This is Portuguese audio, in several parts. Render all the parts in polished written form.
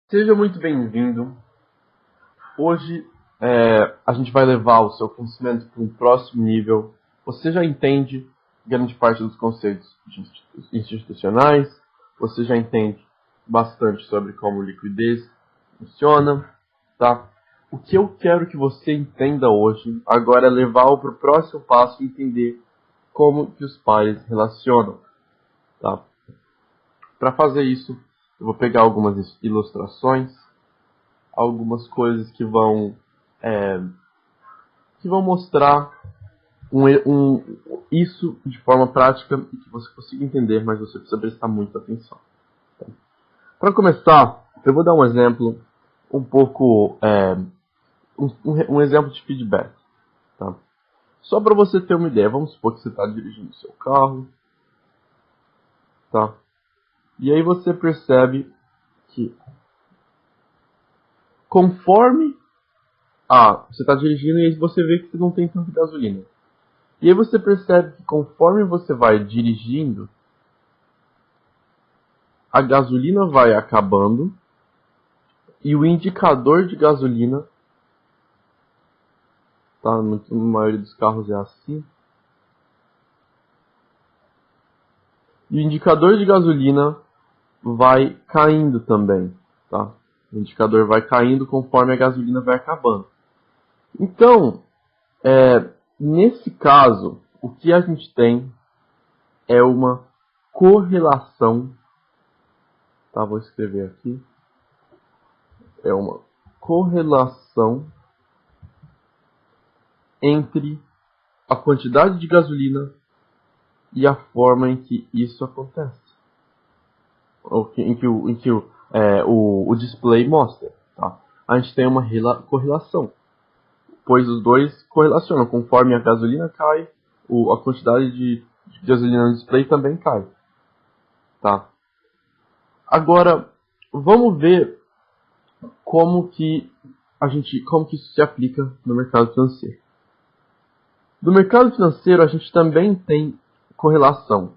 Seja muito bem-vindo. Hoje a gente vai levar o seu conhecimento para um próximo nível. Você já entende grande parte dos conceitos institucionais, você já entende bastante sobre como liquidez funciona, tá? O que eu quero que você entenda hoje agora é levá-lo para o próximo passo e entender como que os pares relacionam, tá? Para fazer isso, eu vou pegar algumas ilustrações, algumas coisas que vão mostrar isso de forma prática e que você consiga entender, mas você precisa prestar muita atenção. Tá? Para começar, eu vou dar um exemplo um pouco um exemplo de feedback. Tá? Só para você ter uma ideia, vamos supor que você está dirigindo o seu carro, tá? E aí você percebe que conforme você está dirigindo e aí você vê que você não tem tanta gasolina. E aí você percebe que conforme você vai dirigindo, a gasolina vai acabando e o indicador de gasolina, tá? Na maioria dos carros é assim. E o indicador de gasolina vai caindo também, tá? O indicador vai caindo conforme a gasolina vai acabando. Então, nesse caso, o que a gente tem é uma correlação, tá? Vou escrever aqui. É uma correlação entre a quantidade de gasolina e a forma em que isso acontece. Em que o display mostra. Tá? A gente tem uma correlação, pois os dois correlacionam. Conforme a gasolina cai, a quantidade de gasolina no display também cai. Tá? Agora, vamos ver como que isso se aplica no mercado financeiro. No mercado financeiro, a gente também tem correlação.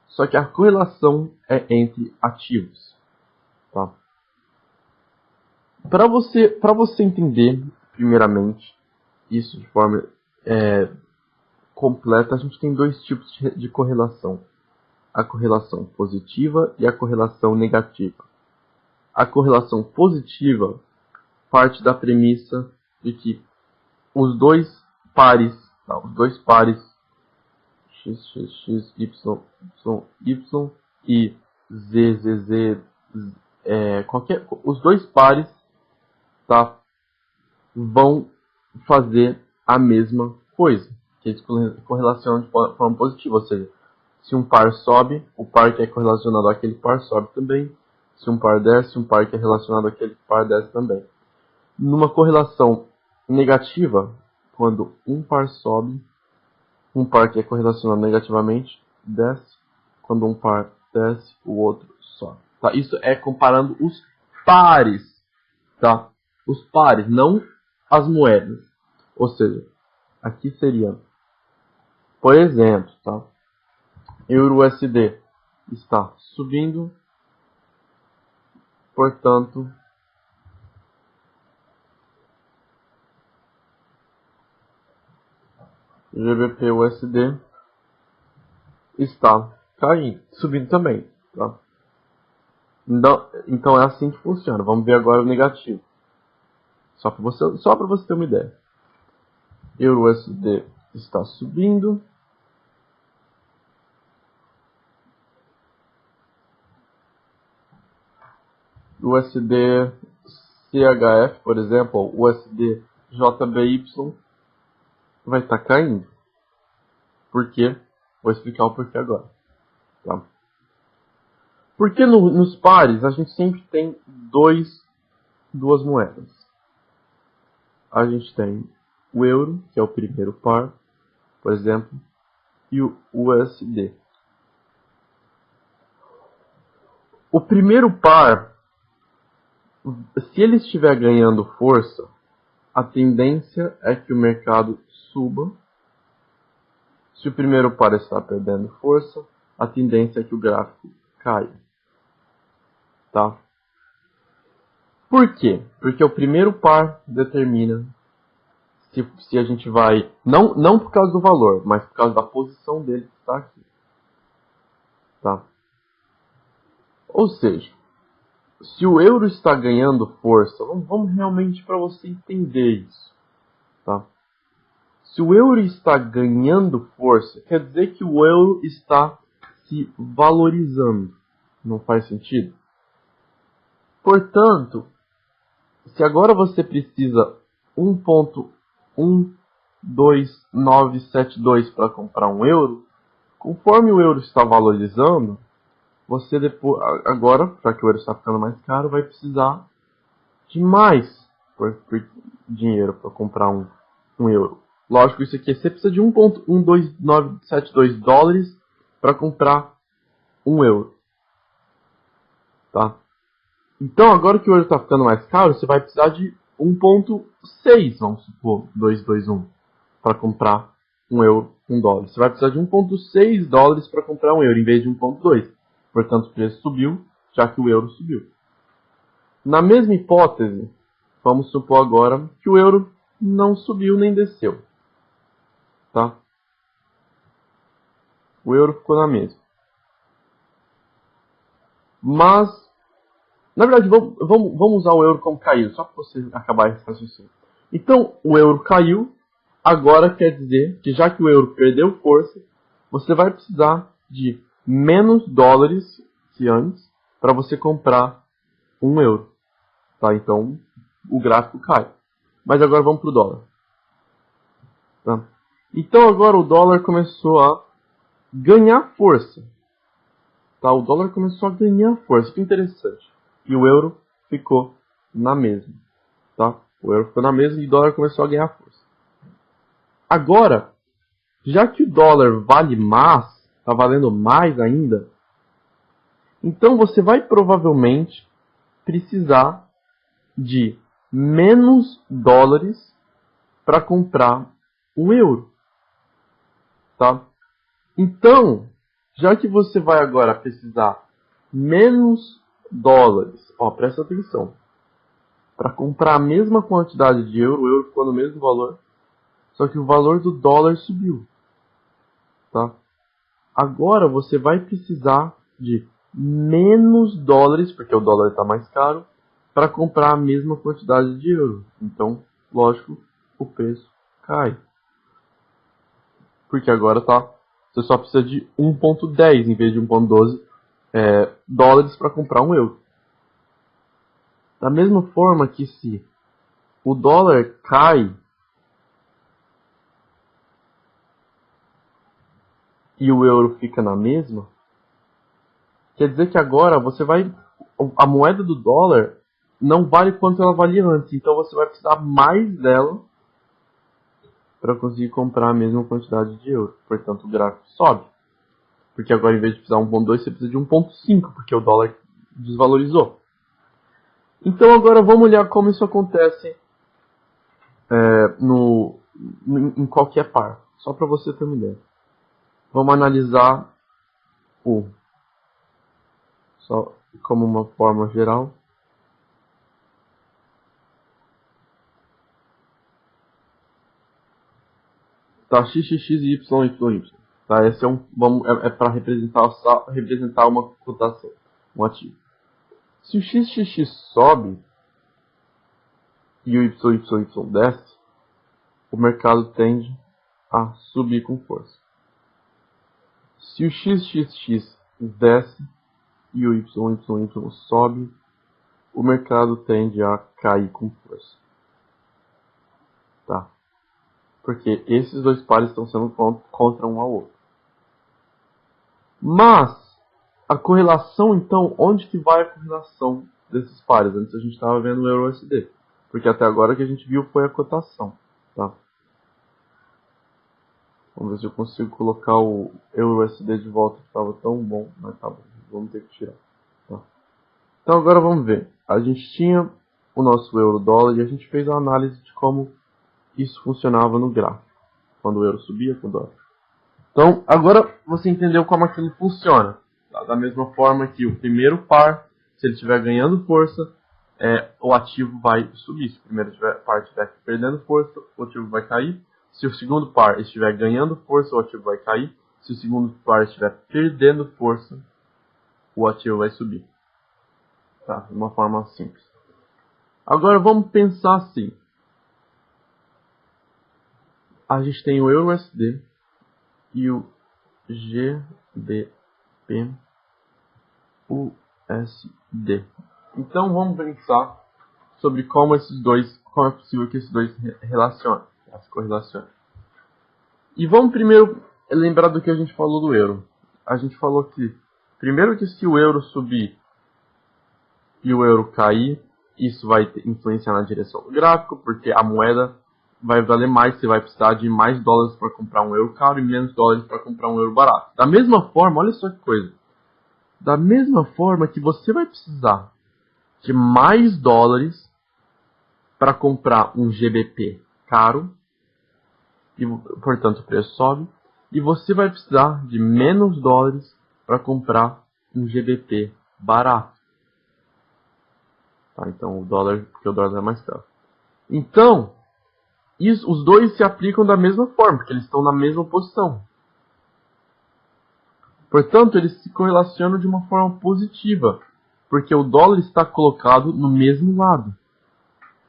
Só que a correlação é entre ativos. Tá? Para você entender, primeiramente, isso de forma completa, a gente tem dois tipos de correlação. A correlação positiva e a correlação negativa. A correlação positiva parte da premissa de que os dois pares x, x, x, y, y, y e z, z, z, os dois pares, tá, vão fazer a mesma coisa, que eles correlacionam de forma positiva, ou seja, se um par sobe, o par que é correlacionado àquele par sobe também. Se um par desce, um par que é relacionado àquele par desce também. Numa correlação negativa, quando um par sobe, um par que é correlacionado negativamente desce. Quando um par desce, o outro sobe. Tá? Isso é comparando os pares. Tá? Os pares, não as moedas. Ou seja, aqui seria, por exemplo, tá? Euro-USD está subindo, portanto, GBP-USD está caindo, subindo também. Tá? Então é assim que funciona. Vamos ver agora o negativo. Só para você ter uma ideia. Euro-USD está subindo. USD CHF, por exemplo, ou USD JBY, vai estar caindo. Por quê? Vou explicar o porquê agora. Tá? Porque nos pares a gente sempre tem duas moedas. A gente tem o euro, que é o primeiro par, por exemplo, e o USD. O primeiro par, se ele estiver ganhando força, a tendência é que o mercado suba. Se o primeiro par está perdendo força, a tendência é que o gráfico caia. Tá? Por quê? Porque o primeiro par determina se a gente vai... Não por causa do valor, mas por causa da posição dele que está aqui. Tá? Ou seja, se o euro está ganhando força, vamos realmente para você entender isso. Tá? Se o euro está ganhando força, quer dizer que o euro está se valorizando. Não faz sentido? Portanto, se agora você precisa 1,12972 para comprar um euro, conforme o euro está valorizando, você depois, agora, já que o euro está ficando mais caro, vai precisar de mais por dinheiro para comprar um euro. Lógico, isso aqui você precisa de 1,12972 dólares para comprar um euro. Tá? Então, agora que o euro está ficando mais caro, você vai precisar de 1,6, vamos supor, 221, para comprar um euro, um dólar. Você vai precisar de 1,6 dólares para comprar um euro, em vez de 1,2. Portanto, o preço subiu, já que o euro subiu. Na mesma hipótese, vamos supor agora que o euro não subiu nem desceu. Tá? O euro ficou na mesma. Mas, na verdade, vamos usar o euro como caiu, só para você acabar esse raciocínio. Então, o euro caiu, agora quer dizer que já que o euro perdeu força, você vai precisar de menos dólares que antes para você comprar um euro. Tá? Então, o gráfico cai. Mas agora vamos para o dólar. Tá? Então, agora o dólar começou a ganhar força. Tá? O dólar começou a ganhar força. Que interessante. E o euro ficou na mesma. Tá? O euro ficou na mesma e o dólar começou a ganhar força. Agora, já que o dólar vale mais, está valendo mais ainda, então você vai provavelmente precisar de menos dólares para comprar um euro. Tá? Então, já que você vai agora precisar menos dólares, presta atenção, para comprar a mesma quantidade de euro, o euro ficou no mesmo valor, só que o valor do dólar subiu. Tá? Agora você vai precisar de menos dólares, porque o dólar está mais caro, para comprar a mesma quantidade de euro. Então, lógico, o preço cai. Porque agora você só precisa de 1,10 em vez de 1,12 dólares para comprar um euro. Da mesma forma que se o dólar cai e o euro fica na mesma, quer dizer que agora a moeda do dólar não vale quanto ela valia antes, então você vai precisar mais dela para conseguir comprar a mesma quantidade de euro. Portanto, o gráfico sobe. Porque agora, em vez de precisar de 1,2, você precisa de 1,5, porque o dólar desvalorizou. Então, agora vamos olhar como isso acontece em qualquer par. Só para você ter uma ideia. Vamos analisar só como uma forma geral. Tá, x, y, y. Tá, esse é para representar uma cotação, um ativo. Se o x sobe e o y desce, o mercado tende a subir com força. Se o x desce e o y sobe, o mercado tende a cair com força. Tá? Porque esses dois pares estão sendo contra um ao outro. Mas, a correlação, então, onde que vai a correlação desses pares? Antes a gente estava vendo o EURUSD. Porque até agora o que a gente viu foi a cotação. Tá? Vamos ver se eu consigo colocar o EURUSD de volta, que estava tão bom. Mas tá bom, vamos ter que tirar. Tá? Então agora vamos ver. A gente tinha o nosso euro-dólar e a gente fez uma análise de como isso funcionava no gráfico. Quando o euro subia, quando o dólar. Então, agora você entendeu como aquilo funciona. Tá? Da mesma forma que o primeiro par, se ele estiver ganhando força, o ativo vai subir. Se o primeiro par estiver perdendo força, o ativo vai cair. Se o segundo par estiver ganhando força, o ativo vai cair. Se o segundo par estiver perdendo força, o ativo vai subir. Tá? De uma forma simples. Agora vamos pensar assim. A gente tem o EURUSD e o GBP USD. Então vamos pensar sobre como é possível que esses dois se correlacionem. E vamos primeiro lembrar do que a gente falou do euro. A gente falou que, primeiro, que se o euro subir e o euro cair, isso vai influenciar na direção do gráfico, porque a moeda vai valer mais, você vai precisar de mais dólares para comprar um euro caro e menos dólares para comprar um euro barato. Da mesma forma, olha só que coisa. Da mesma forma que você vai precisar de mais dólares para comprar um GBP caro, e portanto o preço sobe, e você vai precisar de menos dólares para comprar um GBP barato. Tá, então porque o dólar é mais caro. Então, os dois se aplicam da mesma forma, porque eles estão na mesma posição. Portanto, eles se correlacionam de uma forma positiva, porque o dólar está colocado no mesmo lado.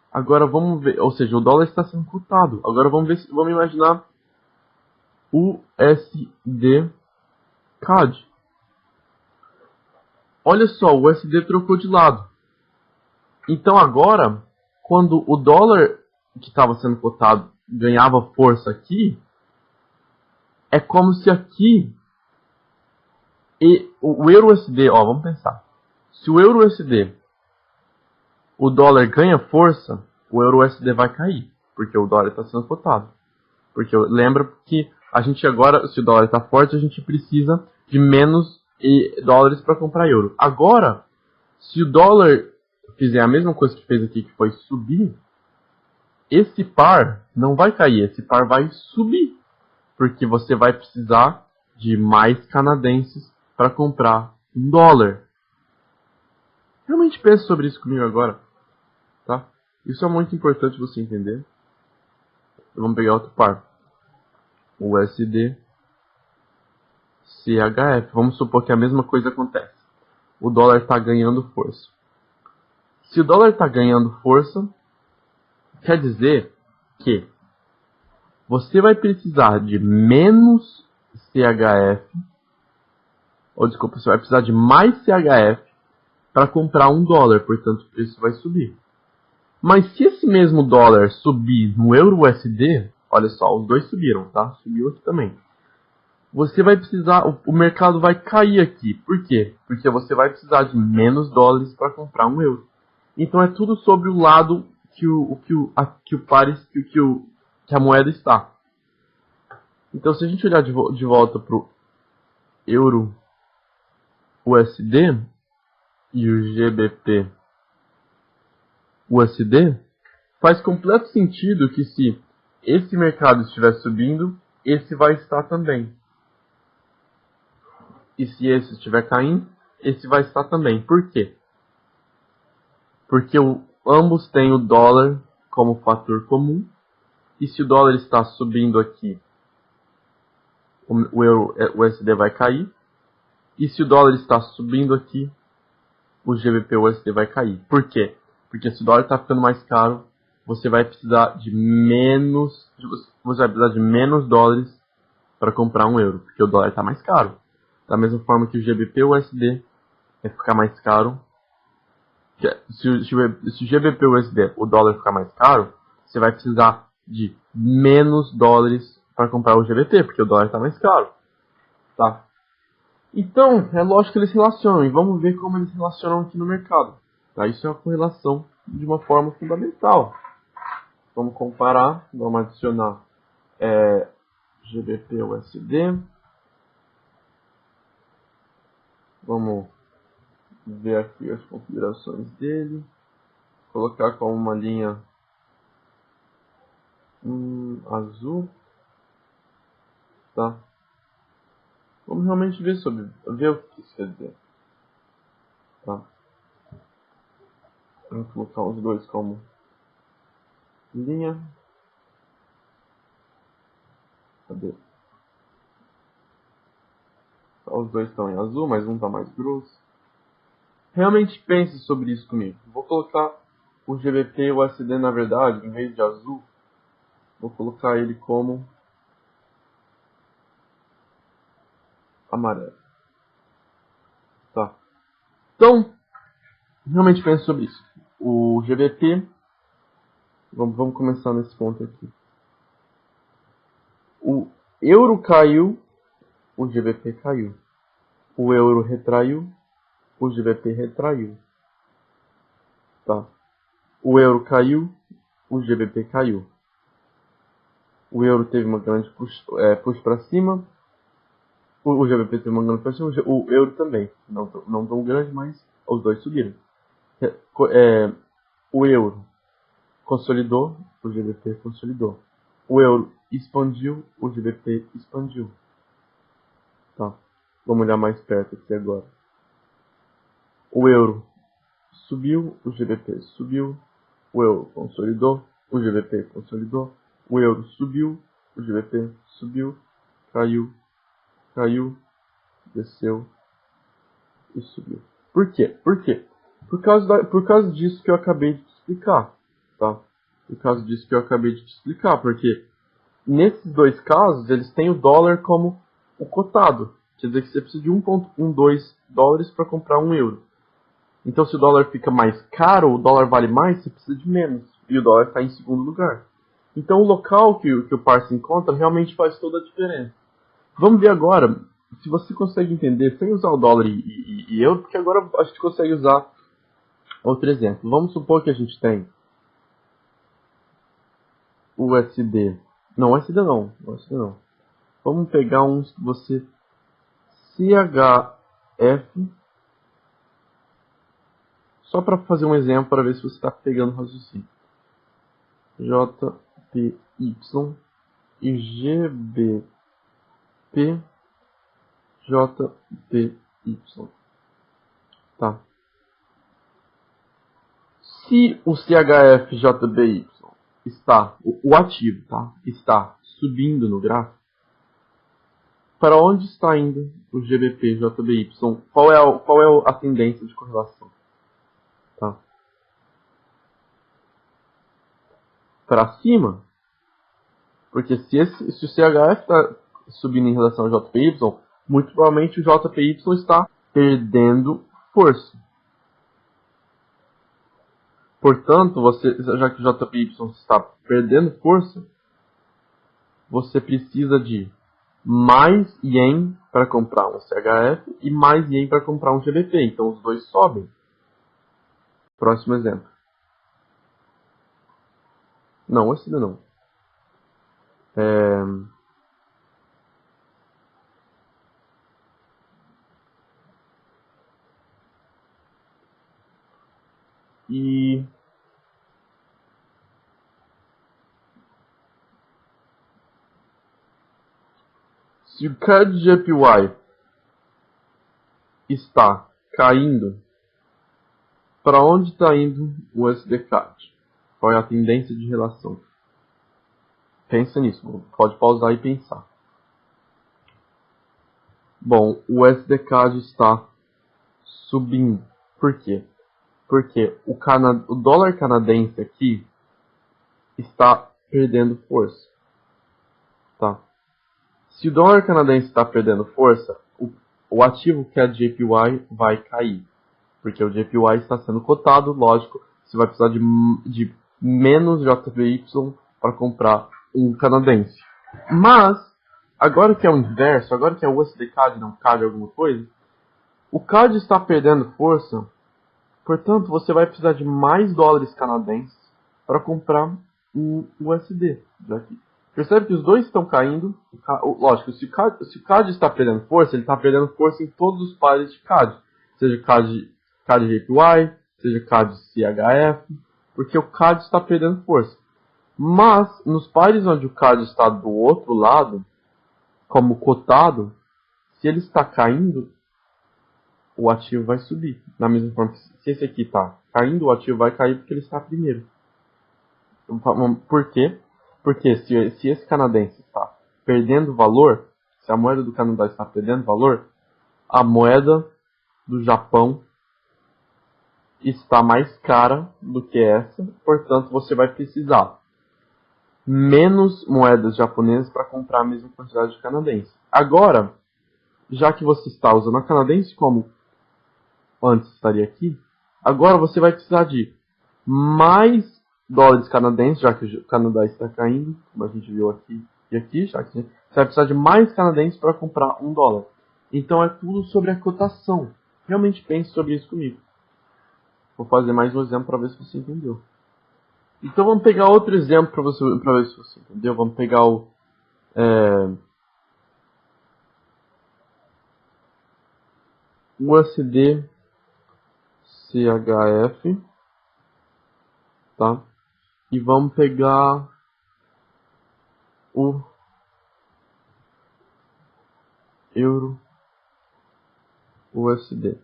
Agora vamos ver, ou seja, o dólar está sendo cotado. Agora vamos imaginar o USD CAD. Olha só, o USD trocou de lado. Então agora, quando o dólar que estava sendo cotado ganhava força aqui, é como se aqui o EURUSD, vamos pensar. Se o EURUSD, o dólar ganha força, o EURUSD vai cair, porque o dólar está sendo cotado. Porque lembra que a gente agora, se o dólar está forte, a gente precisa de menos dólares para comprar euro. Agora, se o dólar fizer a mesma coisa que fez aqui, que foi subir, esse par não vai cair, esse par vai subir. Porque você vai precisar de mais canadenses para comprar um dólar. Realmente pense sobre isso comigo agora. Tá? Isso é muito importante você entender. Vamos pegar outro par. USD CHF. Vamos supor que a mesma coisa acontece. O dólar está ganhando força. Se o dólar está ganhando força, quer dizer que você vai precisar de menos CHF, ou desculpa, você vai precisar de mais CHF para comprar um dólar, portanto o preço vai subir. Mas se esse mesmo dólar subir no EURUSD, olha só, os dois subiram, tá? Subiu aqui também. Você vai precisar, o mercado vai cair aqui. Por quê? Porque você vai precisar de menos dólares para comprar um euro. Então é tudo sobre o lado que a moeda está. Então se a gente olhar de volta para o euro USD e o GBP USD, faz completo sentido que se esse mercado estiver subindo, esse vai estar também. E se esse estiver caindo, esse vai estar também. Por quê? Porque ambos têm o dólar como fator comum. E se o dólar está subindo aqui, o USD vai cair. E se o dólar está subindo aqui, o GBP USD vai cair. Por quê? Porque se o dólar está ficando mais caro, você vai precisar de menos dólares para comprar um euro, porque o dólar está mais caro. Da mesma forma que o GBP USD vai ficar mais caro. Se o GBP USD, o dólar ficar mais caro, você vai precisar de menos dólares para comprar o GBP, porque o dólar está mais caro. Tá? Então, é lógico que eles se relacionam, e vamos ver como eles se relacionam aqui no mercado. Tá? Isso é uma correlação de uma forma fundamental. Vamos comparar, vamos adicionar GBP USD. Vamos ver aqui as configurações dele. Colocar como uma linha azul. Tá? Vamos realmente ver o que isso quer dizer. Tá? Vou colocar os dois como linha. Cadê? Os dois estão em azul, mas um está mais grosso. Realmente pense sobre isso comigo. Vou colocar o GBP e o USD, na verdade, em vez de azul, vou colocar ele como amarelo. Tá. Então, realmente pense sobre isso. O GBP, vamos começar nesse ponto aqui. O euro caiu, o GBP caiu. O euro retraiu, o GBP retraiu. Tá. O euro caiu, o GBP caiu. O euro teve uma grande push para cima. O GBP teve uma grande push para cima. O euro também. Não tão grande, mas os dois subiram. O euro consolidou, o GBP consolidou. O euro expandiu, o GBP expandiu. Tá. Vamos olhar mais perto aqui agora. O euro subiu, o GBP subiu. O euro consolidou, o GBP consolidou. O euro subiu, o GBP subiu. Caiu, caiu, desceu e subiu. Por quê? Por quê? Por causa disso que eu acabei de te explicar. Tá? Por causa disso que eu acabei de te explicar. Porque nesses dois casos, eles têm o dólar como o cotado. Quer dizer que você precisa de 1,12 dólares para comprar 1 euro. Então, se o dólar fica mais caro, o dólar vale mais, você precisa de menos. E o dólar está em segundo lugar. Então, o local que o par se encontra realmente faz toda a diferença. Vamos ver agora se você consegue entender sem usar o dólar e euro, porque agora a gente consegue usar outro exemplo. Vamos supor que a gente tem o USD. Não, USD não. USD não. Vamos pegar uns que você... CHF. Só para fazer um exemplo, para ver se você está pegando o raciocínio. JPY e GBP JPY. Tá. Se o CHF JPY está, o ativo, tá? Está subindo no gráfico, para onde está indo o GBP JPY? Qual é a tendência de correlação? Tá. Para cima, porque se o CHF está subindo em relação ao JPY, muito provavelmente o JPY está perdendo força. Portanto, já que o JPY está perdendo força, você precisa de mais ien para comprar um CHF e mais ien para comprar um GBP. Então os dois sobem. Próximo exemplo. Não, esse não. E se o CAD JPY está caindo, para onde está indo o USD-CAD? Qual é a tendência de relação? Pensa nisso, pode pausar e pensar. Bom, o USD-CAD está subindo. Por quê? Porque o dólar canadense aqui está perdendo força. Tá? Se o dólar canadense está perdendo força, o ativo que é JPY vai cair. Porque o JPY está sendo cotado, lógico, você vai precisar de menos JPY para comprar um canadense. Mas, agora que é o inverso, agora que é o USD-CAD não CAD alguma coisa, o CAD está perdendo força, portanto você vai precisar de mais dólares canadenses para comprar um USD. Daqui. Percebe que os dois estão caindo. Lógico, se o CAD está perdendo força, ele está perdendo força em todos os pares de CAD. Seja CAD JPY, seja CAD CHF, porque o CAD está perdendo força. Mas, nos pares onde o CAD está do outro lado, como cotado, se ele está caindo, o ativo vai subir. Da mesma forma que se esse aqui está caindo, o ativo vai cair porque ele está primeiro. Por quê? Porque se esse canadense está perdendo valor, se a moeda do Canadá está perdendo valor, a moeda do Japão está mais cara do que essa, portanto você vai precisar menos moedas japonesas para comprar a mesma quantidade de canadense. Agora, já que você está usando a canadense como antes estaria aqui, agora você vai precisar de mais dólares canadenses, já que o Canadá está caindo, como a gente viu aqui e aqui, já que você vai precisar de mais canadenses para comprar $1. Então é tudo sobre a cotação. Realmente pense sobre isso comigo. Vou fazer mais um exemplo para ver se você entendeu. Então vamos pegar outro exemplo para ver se você entendeu. Vamos pegar o USD CHF, tá? E vamos pegar o Euro USD.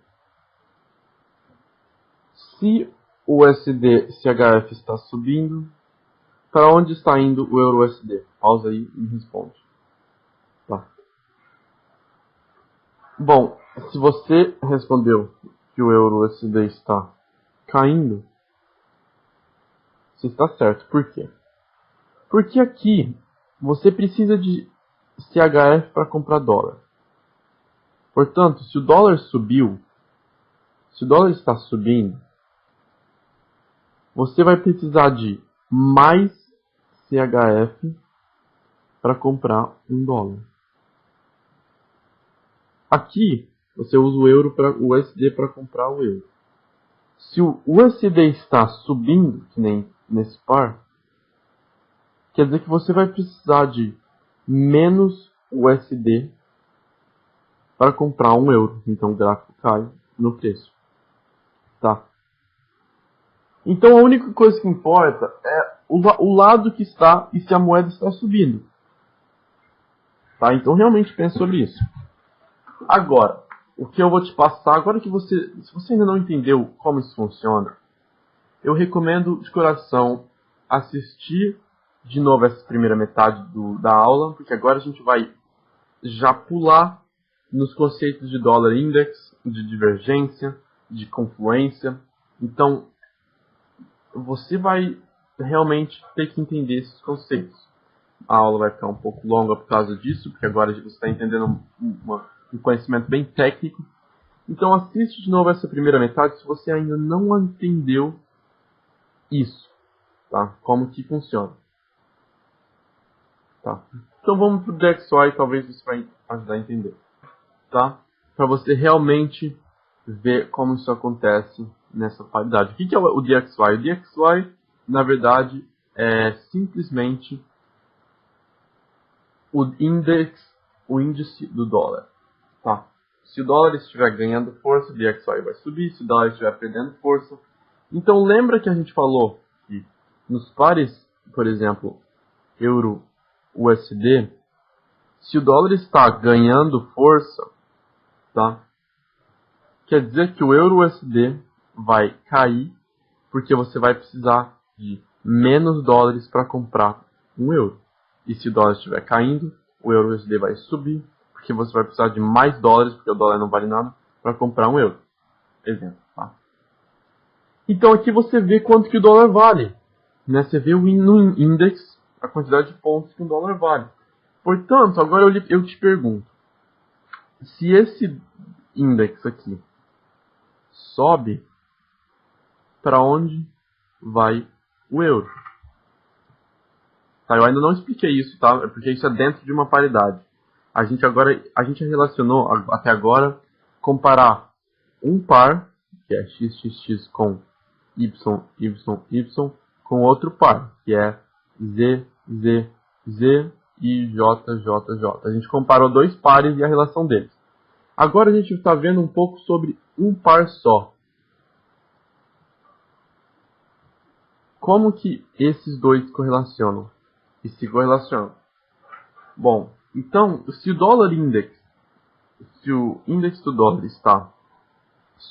Se o USD CHF está subindo, para onde está indo o Euro USD? Pausa aí e responde. Tá. Bom, se você respondeu que o Euro USD está caindo, você está certo. Por quê? Porque aqui você precisa de CHF para comprar dólar. Portanto, se o dólar subiu, se o dólar está subindo, você vai precisar de mais CHF para comprar $1. Aqui você usa o euro para o USD para comprar o euro. Se o USD está subindo, que nem nesse par, quer dizer que você vai precisar de menos USD para comprar €1. Então o gráfico cai no preço. Tá? Então a única coisa que importa é o lado que está e se a moeda está subindo. Tá? Então realmente pense sobre isso. Agora, o que eu vou te passar, agora que se você ainda não entendeu como isso funciona, eu recomendo de coração assistir de novo essa primeira metade da aula, porque agora a gente vai já pular nos conceitos de dólar index, de divergência, de confluência. Então, você vai realmente ter que entender esses conceitos. A aula vai ficar um pouco longa por causa disso, porque agora você está entendendo um conhecimento bem técnico. Então assiste de novo essa primeira metade se você ainda não entendeu isso, tá? Como que funciona. Tá? Então vamos para o DXY, talvez isso vai ajudar a entender. Tá? Para você realmente ver como isso acontece nessa paridade. O que é o DXY? O DXY, na verdade, é simplesmente o índice do dólar. Tá? Se o dólar estiver ganhando força, o DXY vai subir. Se o dólar estiver perdendo força. Então lembra que a gente falou que nos pares, por exemplo, euro USD, se o dólar está ganhando força, tá? Quer dizer que o euro USD vai cair porque você vai precisar de menos dólares para comprar €1. E se o dólar estiver caindo, o euro USD vai subir porque você vai precisar de mais dólares, porque o dólar não vale nada, para comprar €1. Exemplo, tá? Então aqui você vê quanto que o dólar vale. Né? Você vê no index a quantidade de pontos que o dólar vale. Portanto, agora eu te pergunto, se esse index aqui sobe, para onde vai o euro? Tá, eu ainda não expliquei isso, tá? Porque isso é dentro de uma paridade. A gente relacionou até agora comparar um par, que é XXX com YYY, com outro par, que é ZZZ e JJJ. A gente comparou dois pares e a relação deles. Agora a gente está vendo um pouco sobre um par só. Como que esses dois correlacionam? E se correlacionam? Bom, então, se o índice do dólar está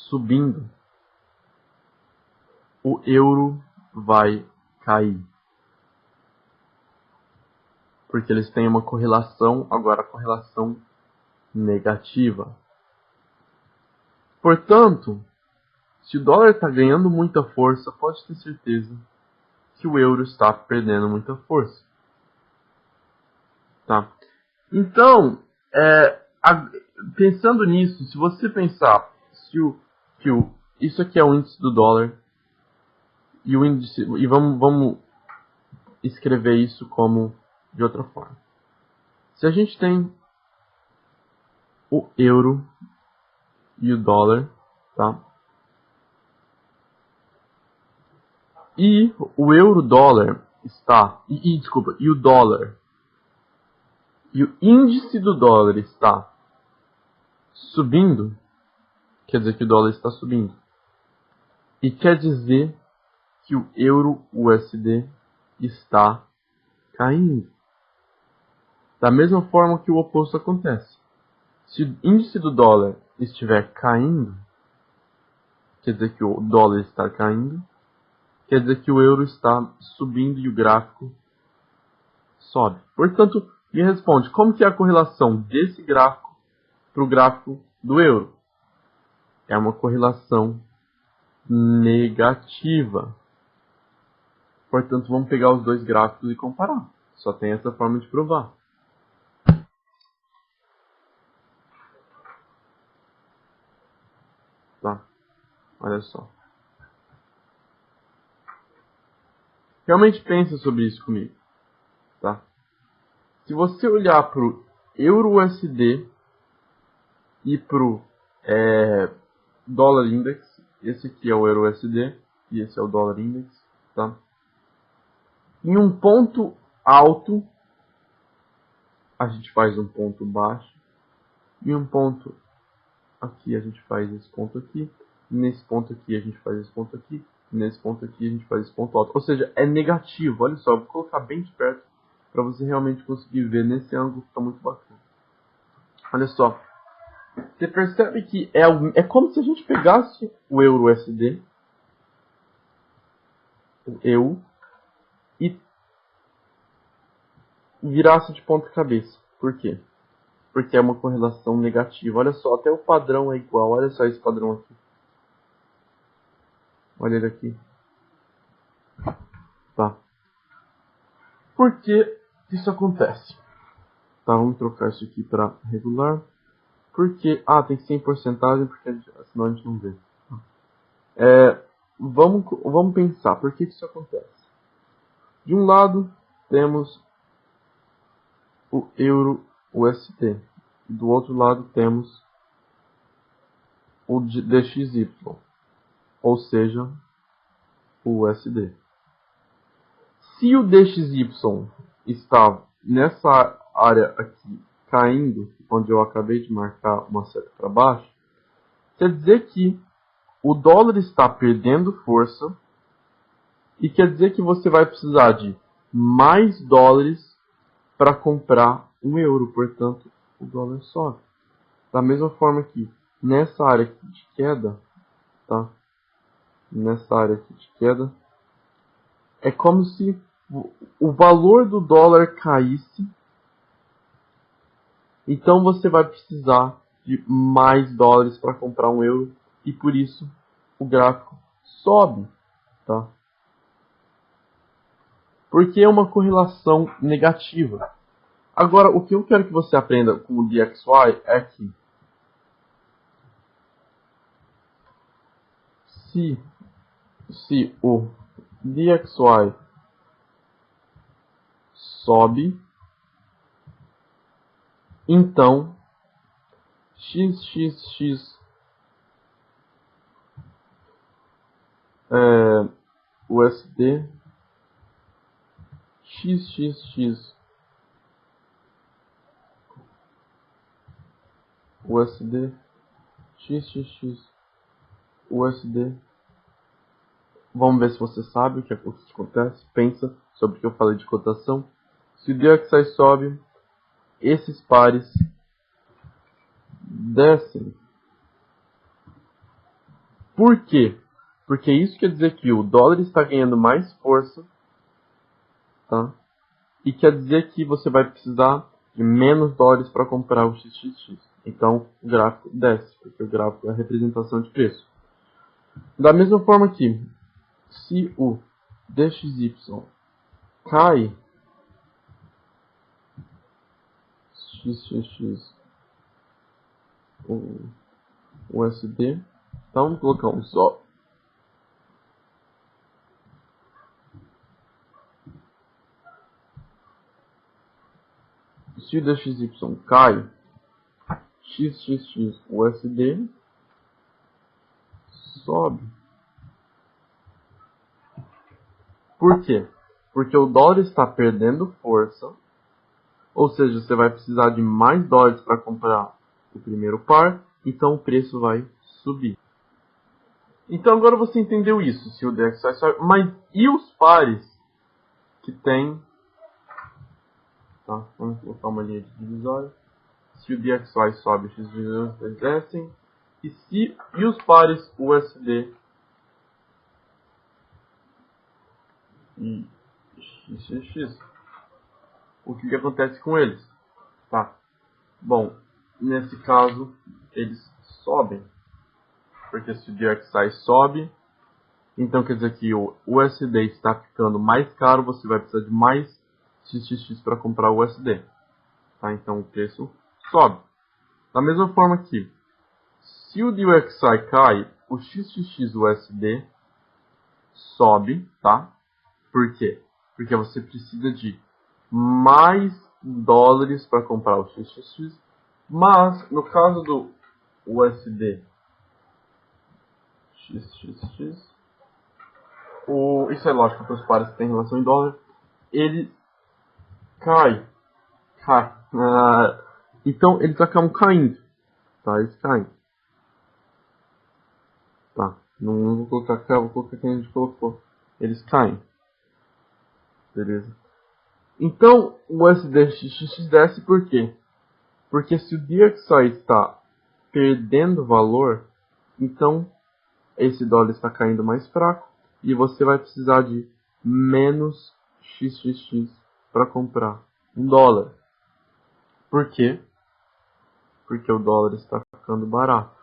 subindo, o euro vai cair. Porque eles têm uma correlação, agora correlação negativa. Portanto, se o dólar está ganhando muita força, pode ter certeza que o euro está perdendo muita força. Tá? Então, pensando nisso, se você pensar isso aqui é o índice do dólar e o índice, e vamos escrever isso como de outra forma. Se a gente tem o euro e o dólar, tá? E o euro-dólar está, e o dólar, e o índice do dólar está subindo, quer dizer que o dólar está subindo. E quer dizer que o euro-USD está caindo. Da mesma forma que o oposto acontece. Se o índice do dólar estiver caindo, quer dizer que o dólar está caindo, quer dizer que o euro está subindo e o gráfico sobe. Portanto, me responde, como que é a correlação desse gráfico para o gráfico do euro? É uma correlação negativa. Portanto, vamos pegar os dois gráficos e comparar. Só tem essa forma de provar. Tá? Olha só. Realmente pensa sobre isso comigo. Tá? Se você olhar para o euro-USD e para o dólar index, esse aqui é o euro-USD e esse é o dólar index, tá? Em um ponto alto, a gente faz um ponto baixo, e um ponto aqui a gente faz esse ponto aqui, nesse ponto aqui a gente faz esse ponto aqui, nesse ponto aqui a gente faz esse ponto alto. Ou seja, é negativo. Olha só, eu vou colocar bem de perto para você realmente conseguir ver nesse ângulo que está muito bacana. Olha só, você percebe que é como se a gente pegasse o euro-USD, o EU, e virasse de ponta cabeça. Por quê? Porque é uma correlação negativa. Olha só, até o padrão é igual. Olha só esse padrão aqui. Olha ele aqui. Tá. Por que isso acontece? Tá, vamos trocar isso aqui para regular. Porque, tem que ser em porcentagem, porque senão a gente não vê. Vamos pensar, por que isso acontece? De um lado, temos o euro-USD. Do outro lado, temos o DXY, ou seja, o USD. Se o DXY está nessa área aqui caindo, onde eu acabei de marcar uma seta para baixo, quer dizer que o dólar está perdendo força e quer dizer que você vai precisar de mais dólares para comprar um euro. Portanto, o dólar sobe. Da mesma forma que nessa área aqui de queda, tá? Nessa área aqui de queda, é como se o valor do dólar caísse. Então você vai precisar de mais dólares para comprar um euro e por isso o gráfico sobe, tá? Porque é uma correlação negativa. Agora, o que eu quero que você aprenda com o DXY é que se o DXY sobe, então XXX USD XXX USD XXX USD. Vamos ver se você sabe o que acontece. Pensa sobre o que eu falei de cotação. Se o DXY sobe, esses pares descem. Por quê? Porque isso quer dizer que o dólar está ganhando mais força, tá? E quer dizer que você vai precisar de menos dólares para comprar o XXX. Então o gráfico desce, porque o gráfico é a representação de preço. Da mesma forma que, se o DXY cai, XXX, o USD, então vamos colocar um só. Se o DXY cai, XXX USD sobe. Por quê? Porque o dólar está perdendo força, ou seja, você vai precisar de mais dólares para comprar o primeiro par, então o preço vai subir. Então agora você entendeu isso, se o DXY sobe, mas e os pares que tem, tá? Vamos colocar uma linha de divisória. Se o DXY sobe, os XY descem. E os pares USD e XXX? O que acontece com eles? Tá. Bom, nesse caso, eles sobem. Porque se o DXY sobe, então quer dizer que o USD está ficando mais caro, você vai precisar de mais XXX para comprar o USD. Tá? Então o preço sobe. Da mesma forma que, se o DXY cai, o XXX USD sobe, tá? Por quê? Porque você precisa de mais dólares para comprar o XXX, mas no caso do USD XXX, isso é lógico para os pares que têm relação em dólar, ele cai. Então eles acabam caindo, tá? Eles caem. Tá, não vou colocar cá, vou colocar quem a gente colocou. Eles caem. Beleza? Então, o USDXX desce por quê? Porque se o DXY está perdendo valor, então esse dólar está caindo mais fraco e você vai precisar de menos XXX para comprar um dólar. Por quê? Porque o dólar está ficando barato.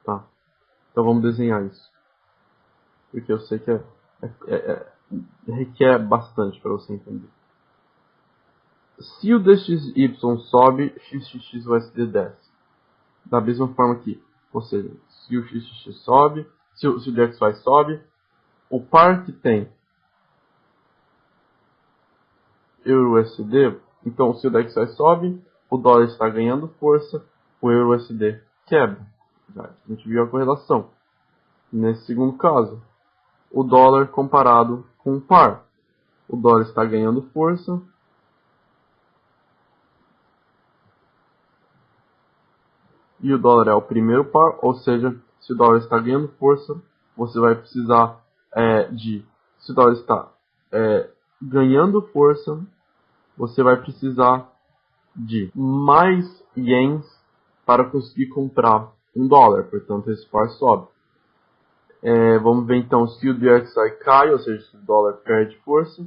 Tá? Então vamos desenhar isso. Porque eu sei que requer bastante para você entender. Se o DXY sobe, XXX USD desce. Da mesma forma que, ou seja, se o XXX sobe, se o DXY sobe, o par que tem Euro-USD, então se o DXY sobe, o dólar está ganhando força, o Euro-USD quebra. A gente viu a correlação. Nesse segundo caso, o dólar comparado com o par. O dólar está ganhando força, e o dólar é o primeiro par, ou seja, se o dólar está ganhando força, você vai precisar se o dólar está ganhando força, você vai precisar de mais ienes para conseguir comprar um dólar, portanto esse par sobe. Vamos ver então se o DXY cai, ou seja, se o dólar perde força,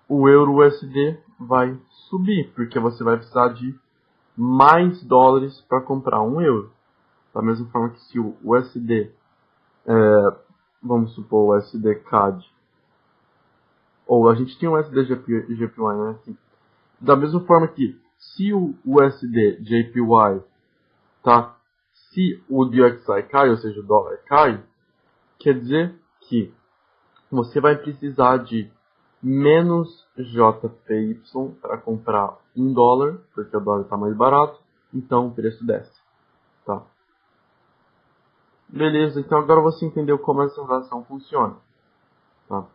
o Euro-USD vai subir, porque você vai precisar de mais dólares para comprar um euro. Da mesma forma que se o USD, vamos supor o USD CAD, ou a gente tem o USD JPY, né? Assim. Da mesma forma que se o USD JPY, tá? Se o DXY cai, ou seja, o dólar cai, quer dizer que você vai precisar de menos JPY para comprar um dólar, porque o dólar está mais barato, então o preço desce. Tá? Beleza, então agora você entendeu como essa relação funciona. Tá?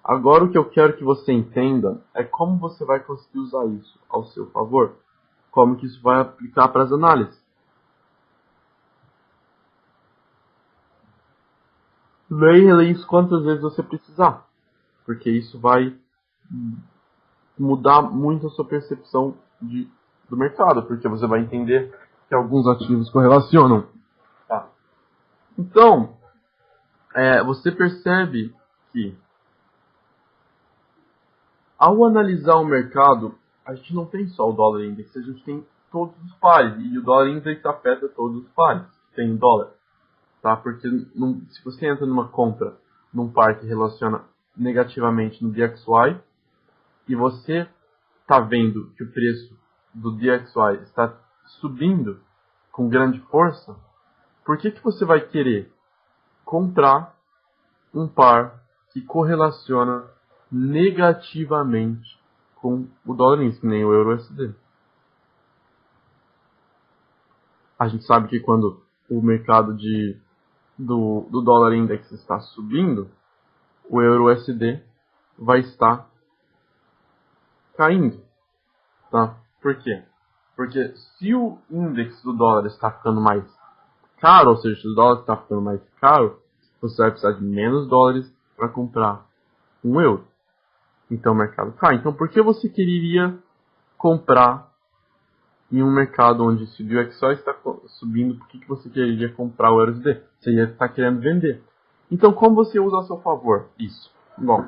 Agora o que eu quero que você entenda é como você vai conseguir usar isso ao seu favor. Como que isso vai aplicar para as análises. Leia e releia isso quantas vezes você precisar. Porque isso vai mudar muito a sua percepção do mercado. Porque você vai entender que alguns ativos correlacionam Então, você percebe que ao analisar o mercado, a gente não tem só o dólar index, a gente tem todos os pares, e o dólar index afeta todos os pares que tem em dólar, tá? Porque se você entra numa compra num par que relaciona negativamente no DXY, e você está vendo que o preço do DXY está subindo com grande força, por que você vai querer comprar um par que correlaciona negativamente com o dólar index, que nem o euro USD? A gente sabe que quando o mercado do dólar index está subindo, o euro USD vai estar caindo, tá? Por quê? Porque se o índice do dólar está ficando mais caro, ou seja, se o dólar está ficando mais caro, você vai precisar de menos dólares para comprar um euro. Então o mercado cai. Então por que você queria comprar em um mercado onde se o DXY está subindo, por que você queria comprar o USD? Você ia estar querendo vender. Então como você usa a seu favor isso? Bom,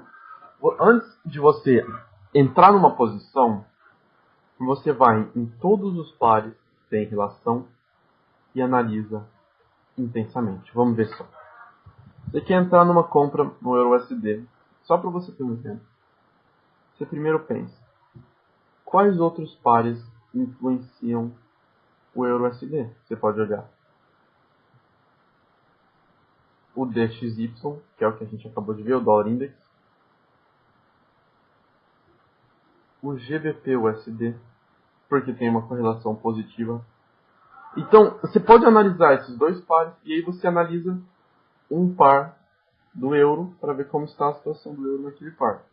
antes de você entrar numa posição, você vai em todos os pares que tem relação e analisa intensamente. Vamos ver só. Você quer entrar numa compra no euro USD, só para você ter um exemplo. Você primeiro pensa, quais outros pares influenciam o euro USD? Você pode olhar o DXY, que é o que a gente acabou de ver, o dólar index, o GBP USD, porque tem uma correlação positiva. Então, você pode analisar esses dois pares e aí você analisa um par do euro para ver como está a situação do euro naquele par.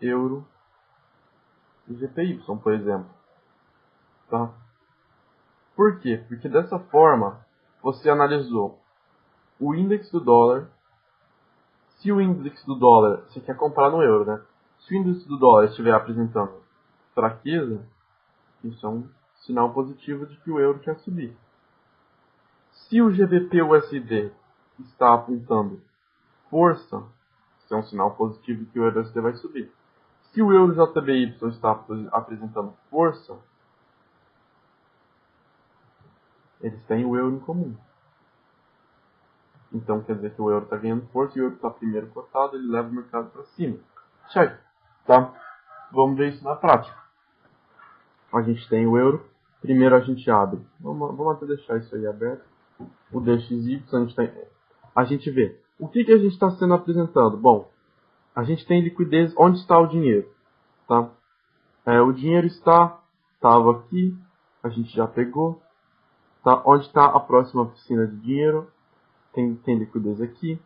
Euro e GPY, por exemplo. Tá? Por quê? Porque dessa forma você analisou o índice do dólar. Se o índice do dólar, você quer comprar no euro, né? Se o índice do dólar estiver apresentando fraqueza, isso é um sinal positivo de que o euro quer subir. Se o GBP/USD está apontando força, isso é um sinal positivo de que o euro USD vai subir. Se o euro JBY está apresentando força, eles têm o euro em comum. Então quer dizer que o euro está ganhando força e o euro está primeiro cotado, ele leva o mercado para cima. Certo? Tá? Vamos ver isso na prática. A gente tem o euro. Primeiro a gente abre. Vamos até deixar isso aí aberto. O DXY, a gente vê. O que a gente está sendo apresentado? Bom, a gente tem liquidez. Onde está o dinheiro? Tá? O dinheiro estava aqui. A gente já pegou. Tá? Onde está a próxima oficina de dinheiro? Tem liquidez aqui.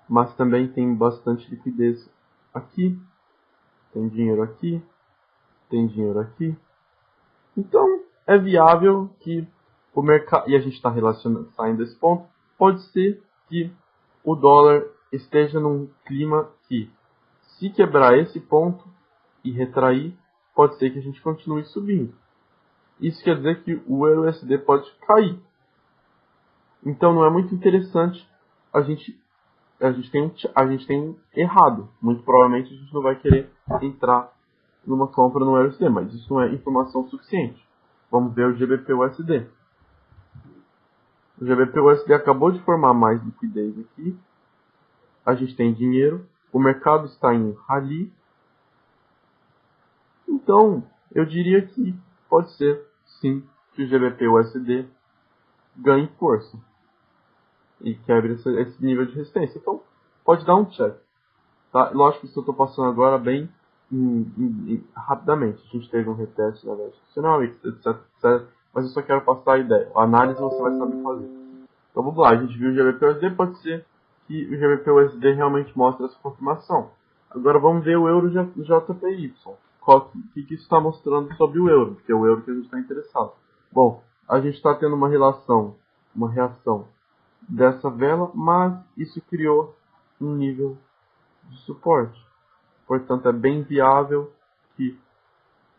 Mas também tem bastante liquidez aqui. Tem dinheiro aqui. Tem dinheiro aqui. Então, é viável que o mercado, e a gente está saindo desse ponto, pode ser que o dólar esteja num clima que, se quebrar esse ponto e retrair, pode ser que a gente continue subindo. Isso quer dizer que o euro USD pode cair. Então não é muito interessante a gente tem errado. Muito provavelmente a gente não vai querer entrar numa compra no USD, mas isso não é informação suficiente. Vamos ver o GBP/USD. O GBP/USD acabou de formar mais liquidez aqui. A gente tem dinheiro. O mercado está em rally. Então, eu diria que pode ser, sim, que o GBP/USD ganhe força e quebre esse nível de resistência. Então, pode dar um check. Tá? Lógico que isso eu estou passando agora bem rapidamente. A gente teve um reteste da média institucional, etc, mas eu só quero passar a ideia. A análise você vai saber fazer. Então vamos lá, a gente viu o GBP/USD, pode ser que o GBP/USD realmente mostre essa confirmação. Agora vamos ver o euro JPY. O que isso está mostrando sobre o euro, porque é o euro que a gente está interessado. Bom, a gente está tendo uma reação dessa vela, mas isso criou um nível de suporte. Portanto, é bem viável que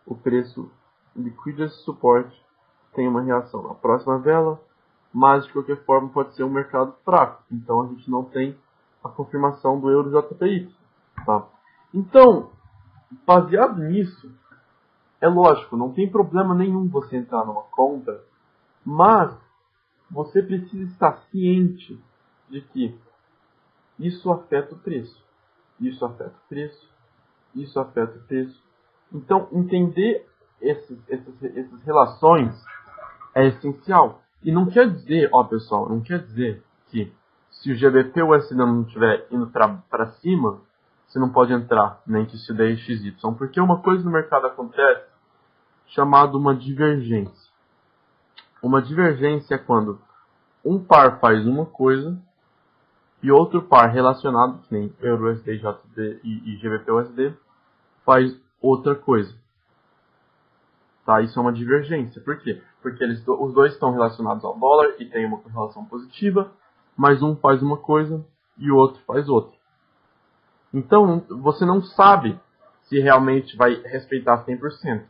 o preço liquide esse suporte tenha uma reação na próxima vela mas de qualquer forma pode ser um mercado fraco. Então a gente não tem a confirmação do euro JPY. Tá? Então, baseado nisso, é lógico, não tem problema nenhum você entrar numa conta, mas você precisa estar ciente de que isso afeta o preço, isso afeta o preço, isso afeta o preço. Então, entender essas relações é essencial. E não quer dizer, ó pessoal, não quer dizer que se o GBP ou o USD não estiver indo para cima, você não pode entrar, nem que isso daí XY. Porque uma coisa no mercado acontece chamada uma divergência. Uma divergência é quando um par faz uma coisa e outro par relacionado, que nem Euro USD, JD e GBP USD, faz outra coisa. Tá? Isso é uma divergência. Por quê? Porque os dois estão relacionados ao dólar e tem uma correlação positiva, mas um faz uma coisa e o outro faz outra. Então, você não sabe se realmente vai respeitar 100%.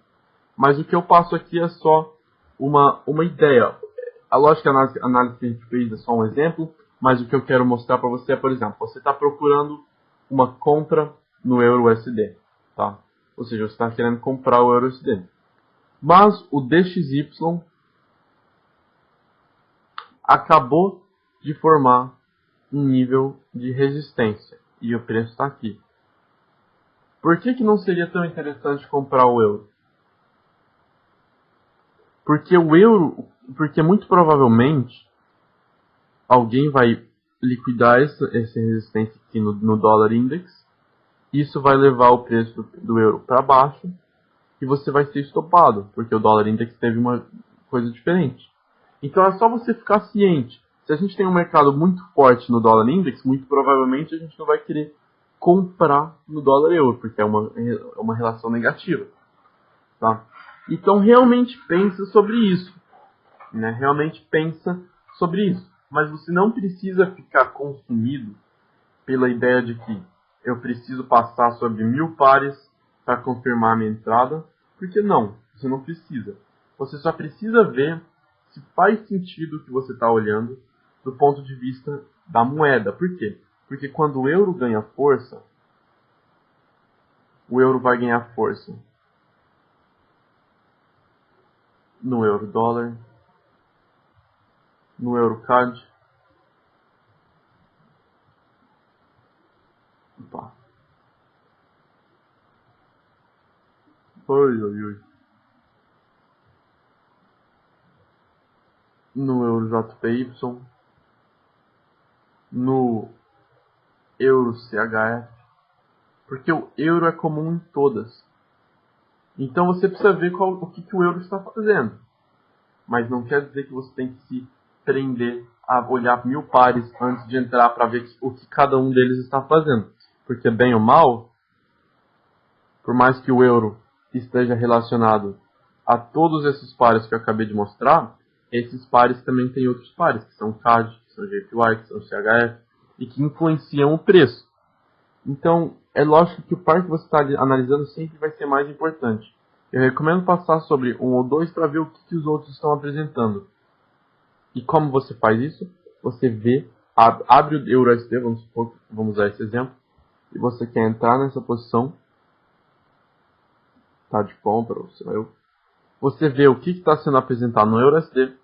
Mas o que eu passo aqui é só uma ideia. A lógica análise que a gente fez é só um exemplo, mas o que eu quero mostrar para você é, por exemplo, você está procurando uma compra no Euro USD. Tá? Ou seja, você está querendo comprar o Euro USD. Mas o DXY acabou de formar um nível de resistência. E o preço está aqui. Por que não seria tão interessante comprar o euro? Porque muito provavelmente alguém vai liquidar essa resistência aqui no dólar index. Isso vai levar o preço do euro para baixo. E você vai ser estopado, porque o dólar index teve uma coisa diferente. Então é só você ficar ciente. Se a gente tem um mercado muito forte no dólar index, muito provavelmente a gente não vai querer comprar no dólar euro, porque é uma relação negativa. Tá? Então realmente pensa sobre isso. Né? Realmente pensa sobre isso. Mas você não precisa ficar consumido pela ideia de que eu preciso passar sobre 1000 pares para confirmar a minha entrada. Porque não, você não precisa. Você só precisa ver se faz sentido o que você está olhando do ponto de vista da moeda. Por quê? Porque quando o euro ganha força, o euro vai ganhar força no euro dólar, no euro CAD. Opa. Oi, oi, oi. No euro JPY, no euro CHF, porque o euro é comum em todas. Então você precisa ver o que o euro está fazendo. Mas não quer dizer que você tem que se prender a olhar 1000 pares antes de entrar para ver o que cada um deles está fazendo. Porque bem ou mal, por mais que o euro esteja relacionado a todos esses pares que eu acabei de mostrar, esses pares também têm outros pares, que são CAD, que são JPY, que são CHF, e que influenciam o preço. Então, é lógico que o par que você está analisando sempre vai ser mais importante. Eu recomendo passar sobre um ou dois para ver o que os outros estão apresentando. E como você faz isso? Você vê, abre o EURUSD, vamos usar esse exemplo, e você quer entrar nessa posição, tá, de compra, você vê o que está sendo apresentado no EURUSD,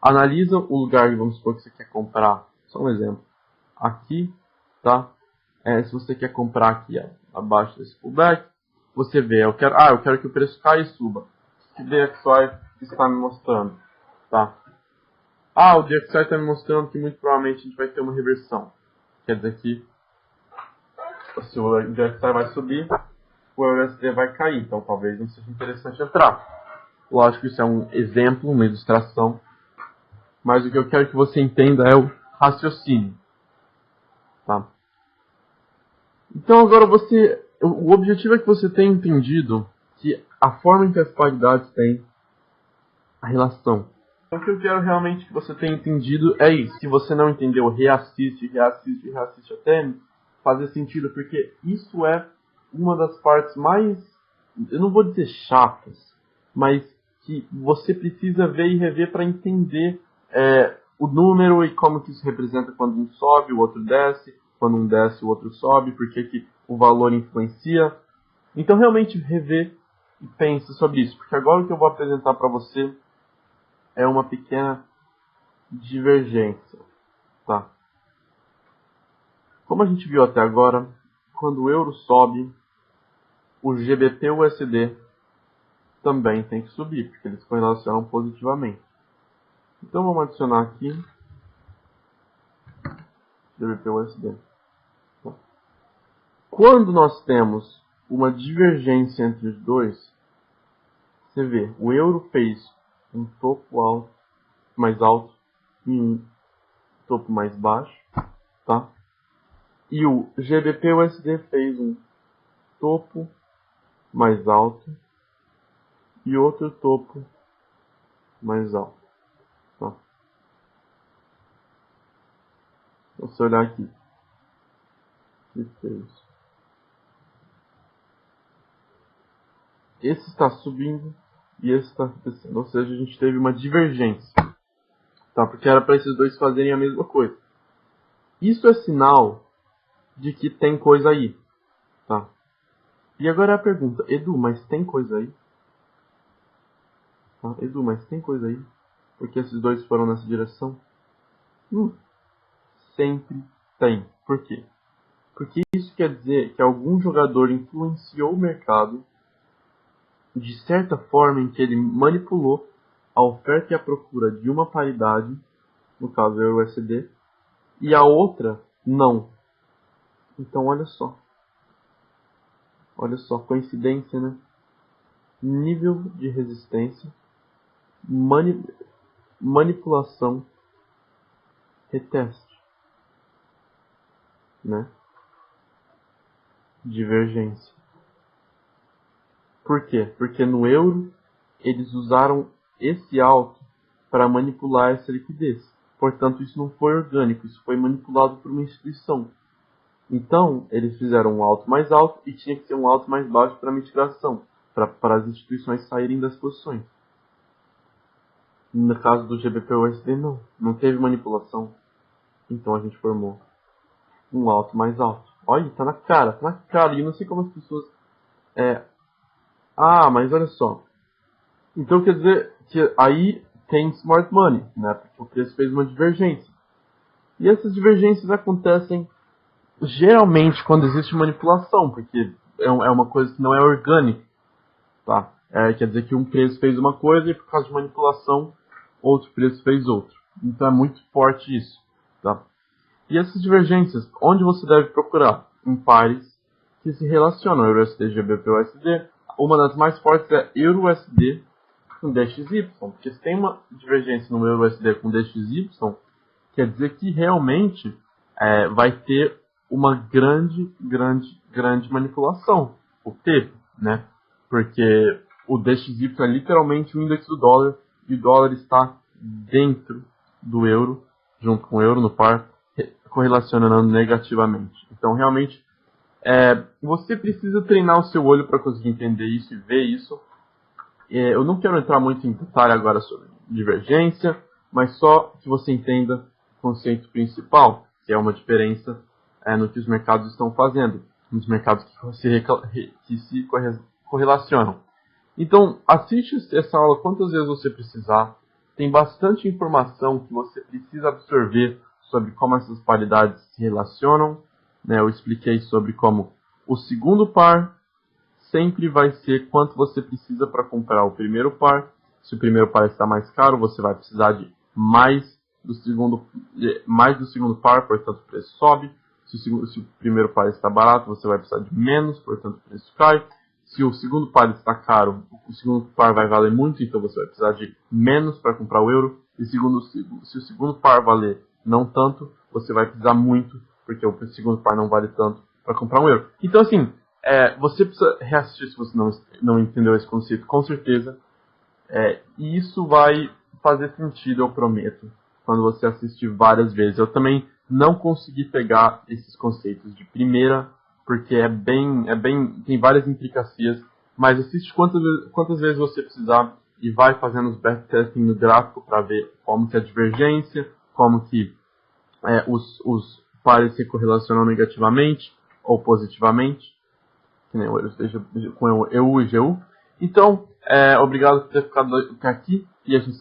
analisa o lugar, vamos supor que você quer comprar, só um exemplo, aqui, tá? Se você quer comprar aqui abaixo desse pullback, você vê, eu quero que o preço caia e suba. O que o DXY está me mostrando? Tá? O DXY está me mostrando que muito provavelmente a gente vai ter uma reversão. Quer dizer que se o DXY vai subir, o USD vai cair. Então talvez não seja interessante entrar. Lógico que isso é um exemplo, uma ilustração. Mas o que eu quero que você entenda é o raciocínio. Tá? Então agora o objetivo é que você tenha entendido que a forma em que as paridades têm a relação. Então o que eu quero realmente que você tenha entendido é isso. Se você não entendeu, reassiste até fazer sentido, porque isso é uma das partes mais, eu não vou dizer chatas, mas que você precisa ver e rever para entender o número e como que isso representa quando um sobe, o outro desce, quando um desce, o outro sobe, por que o valor influencia. Então, realmente, rever e pense sobre isso, porque agora o que eu vou apresentar para você é uma pequena divergência, tá? Como a gente viu até agora, quando o euro sobe, o GBP-USD também tem que subir, porque eles correlacionam positivamente. Então vamos adicionar aqui GBP-USD. Quando nós temos uma divergência entre os dois, você vê, o euro fez um topo mais alto e um topo mais baixo, tá? E o GBP-USD fez um topo mais alto e outro topo mais alto, tá? Se você olhar aqui, que fez? Esse está subindo e esse está descendo, ou seja, a gente teve uma divergência, tá? Porque era para esses dois fazerem a mesma coisa. Isso é sinal de que tem coisa aí, tá? E agora a pergunta, Edu, mas tem coisa aí? Tá? Edu, mas tem coisa aí? Porque esses dois foram nessa direção? Sempre tem. Por quê? Porque isso quer dizer que algum jogador influenciou o mercado de certa forma em que ele manipulou a oferta e a procura de uma paridade, no caso é o USD, e a outra não. Então olha só, coincidência, né? Nível de resistência, manipulação, reteste, né? Divergência. Por quê? Porque no euro eles usaram esse alto para manipular essa liquidez. Portanto, isso não foi orgânico, isso foi manipulado por uma instituição. Então, eles fizeram um alto mais alto e tinha que ser um alto mais baixo para mitigação, para as instituições saírem das posições. No caso do GBP-USD, não teve manipulação. Então a gente formou um alto mais alto. Olha, tá na cara. E eu não sei como as pessoas... mas olha só. Então quer dizer que aí tem smart money, né? Porque o preço fez uma divergência. E essas divergências acontecem geralmente quando existe manipulação, porque é uma coisa que não é orgânica, tá? Quer dizer que um preço fez uma coisa e por causa de manipulação, outro preço fez outro. Então é muito forte isso, tá? E essas divergências, onde você deve procurar? Em pares que se relacionam, EURUSD, GBP-USD. Uma das mais fortes é EURUSD com DXY, porque se tem uma divergência no EURUSD com DXY, quer dizer que realmente vai ter uma grande manipulação. O teve, né? Porque o DXY é literalmente o índice do dólar e o dólar está dentro do euro, junto com o euro no par, correlacionando negativamente. Então, realmente, você precisa treinar o seu olho para conseguir entender isso e ver isso. Eu não quero entrar muito em detalhe agora sobre divergência, mas só que você entenda o conceito principal, que é uma diferença no que os mercados estão fazendo, nos mercados que se correlacionam. Então, assiste essa aula quantas vezes você precisar. Tem bastante informação que você precisa absorver sobre como essas paridades se relacionam. Né? Eu expliquei sobre como o segundo par sempre vai ser quanto você precisa para comprar o primeiro par. Se o primeiro par está mais caro, você vai precisar de mais do segundo par, portanto o preço sobe. Se o primeiro par está barato, você vai precisar de menos, portanto o preço cai. Se o segundo par está caro, o segundo par vai valer muito, então você vai precisar de menos para comprar o euro. E se o segundo par valer não tanto, você vai precisar muito, porque o segundo par não vale tanto para comprar um euro. Então, assim, você precisa reassistir se você não entendeu esse conceito, com certeza. E isso vai fazer sentido, eu prometo, quando você assistir várias vezes. Eu também não consegui pegar esses conceitos de primeira, porque tem várias implicações, mas assiste quantas vezes você precisar e vai fazendo os backtesting no gráfico para ver como que é a divergência, como que os pares se correlacionam negativamente ou positivamente, que nem com EU e GU. Então, obrigado por ter ficado aqui e a gente